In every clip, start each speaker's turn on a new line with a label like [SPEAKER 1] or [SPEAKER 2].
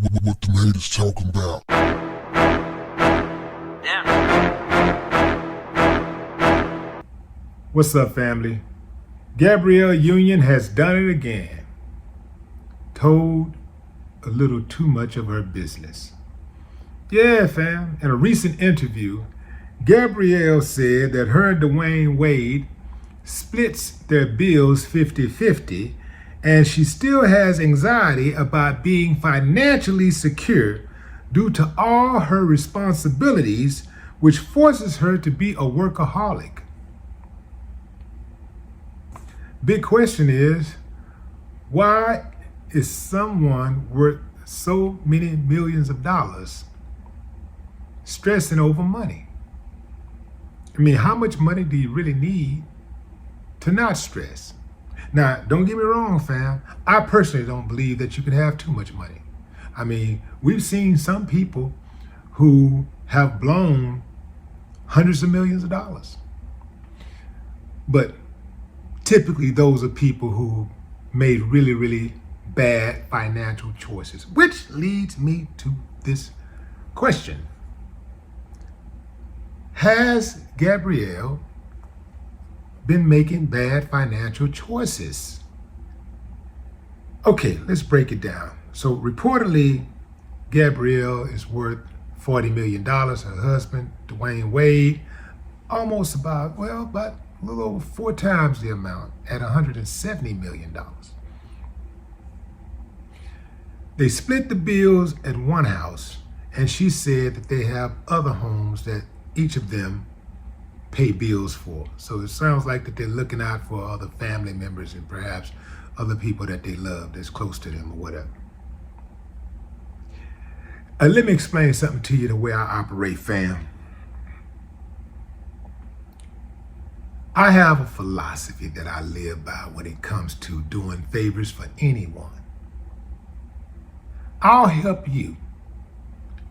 [SPEAKER 1] What them haters talking about?
[SPEAKER 2] What's up, family? Gabrielle Union has done it again. Told a little too much of her business. Yeah, fam. In a recent interview, Gabrielle said that her and Dwayne Wade splits their bills 50-50, and she still has anxiety about being financially secure due to all her responsibilities, which forces her to be a workaholic. Big question is, why is someone worth so many millions of dollars stressing over money? I mean, how much money do you really need to not stress? Now, don't get me wrong, fam. I personally don't believe that you can have too much money. I mean, we've seen some people who have blown hundreds of millions of dollars. But typically, those are people who made really, really bad financial choices, which leads me to this question. Has Gabrielle been making bad financial choices? Okay, let's break it down. So reportedly, Gabrielle is worth $40 million. Her husband, Dwayne Wade, almost about a little over 4 times the amount at $170 million. They split the bills at one house, and she said that they have other homes that each of them pay bills for. So it sounds like that they're looking out for other family members and perhaps other people that they love that's close to them or whatever. Let me explain something to you the way I operate, fam. I have a philosophy that I live by when it comes to doing favors for anyone. I'll help you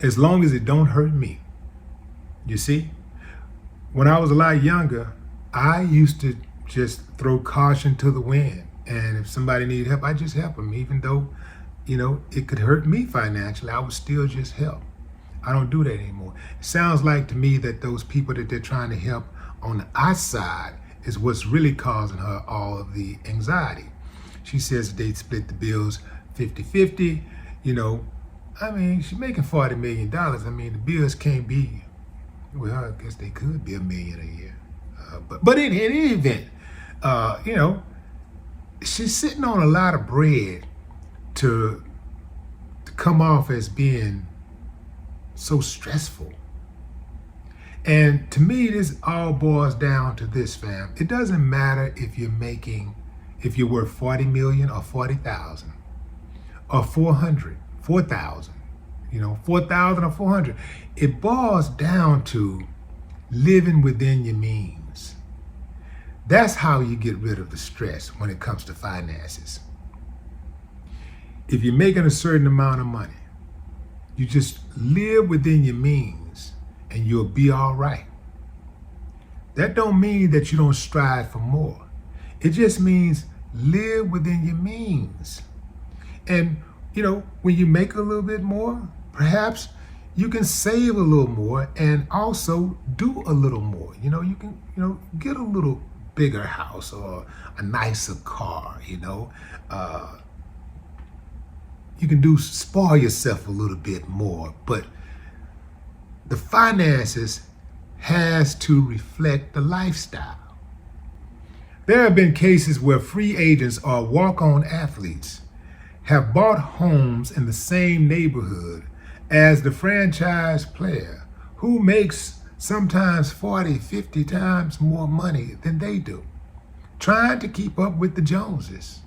[SPEAKER 2] as long as it don't hurt me. You see? When I was a lot younger, I used to just throw caution to the wind. And if somebody needed help, I just help them. Even though, it could hurt me financially, I would still just help. I don't do that anymore. It sounds like to me that those people that they're trying to help on the outside is what's really causing her all of the anxiety. She says that they split the bills 50-50. I mean, she's making $40 million. I mean, the bills can't be, well, I guess they could be $1 million a year. But in any event, she's sitting on a lot of bread to come off as being so stressful. And to me, this all boils down to this, fam. It doesn't matter if you're worth 40 million or 40,000 or 400, 4,000, 4,000 or 400. It boils down to living within your means. That's how you get rid of the stress when it comes to finances. If you're making a certain amount of money, you just live within your means and you'll be all right. That don't mean that you don't strive for more. It just means live within your means. And, when you make a little bit more, perhaps you can save a little more and also do a little more. You can, get a little bigger house or a nicer car, You can spoil yourself a little bit more, but the finances has to reflect the lifestyle. There have been cases where free agents or walk-on athletes have bought homes in the same neighborhood as the franchise player who makes sometimes 40, 50 times more money than they do, trying to keep up with the Joneses.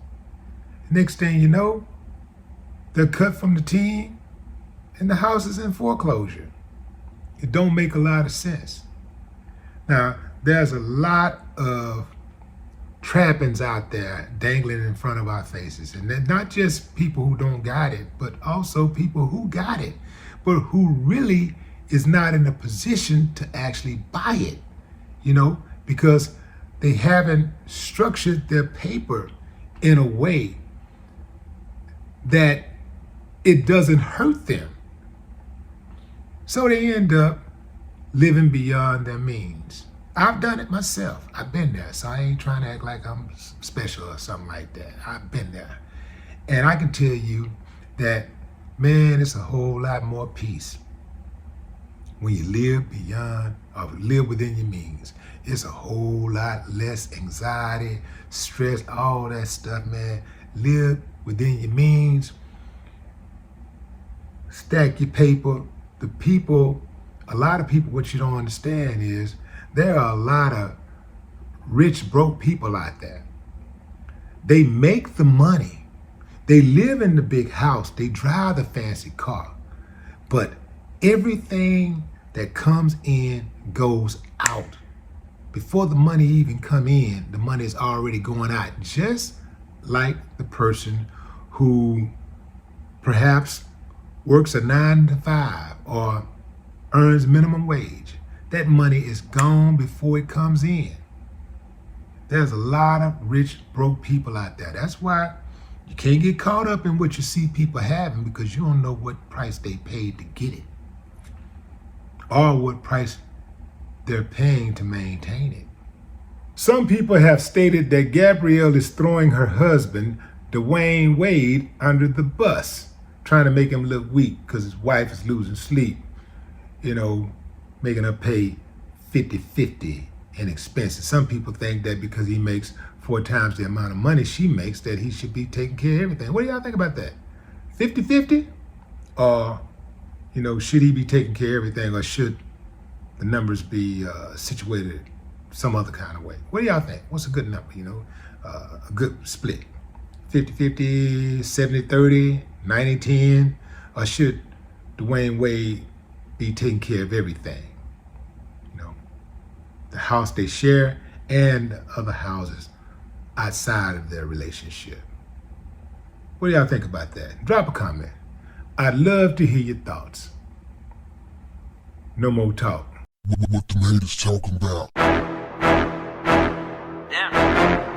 [SPEAKER 2] Next thing you know, they're cut from the team and the house is in foreclosure. It don't make a lot of sense. Now, there's a lot of trappings out there dangling in front of our faces. And they're not just people who don't got it, but also people who got it, but who really is not in a position to actually buy it, because they haven't structured their paper in a way that it doesn't hurt them. So they end up living beyond their means. I've done it myself. I've been there. So I ain't trying to act like I'm special or something like that. I've been there. And I can tell you that, man, it's a whole lot more peace when you live beyond or live within your means. It's a whole lot less anxiety, stress, all that stuff, man. Live within your means. Stack your paper. A lot of people, what you don't understand is there are a lot of rich, broke people out there. They make the money. They live in the big house. They drive the fancy car. But everything that comes in goes out. Before the money even come in, the money is already going out. Just like the person who perhaps works a 9 to 5 or earns minimum wage. That money is gone before it comes in. There's a lot of rich, broke people out there. That's why you can't get caught up in what you see people having, because you don't know what price they paid to get it or what price they're paying to maintain it. Some people have stated that Gabrielle is throwing her husband, Dwayne Wade, under the bus, trying to make him look weak because his wife is losing sleep, making her pay 50-50 in expenses. Some people think that because he makes 4 times the amount of money she makes, that he should be taking care of everything. What do y'all think about that? 50-50? Or, should he be taking care of everything, or should the numbers be situated some other kind of way? What do y'all think? What's a good number, a good split? 50-50, 70-30, 90-10? Or should Dwayne Wade be taking care of everything? The house they share and the other houses outside of their relationship. What do y'all think about that? Drop a comment. I'd love to hear your thoughts. No more talk.
[SPEAKER 1] What the haters talking about?
[SPEAKER 3] Yeah.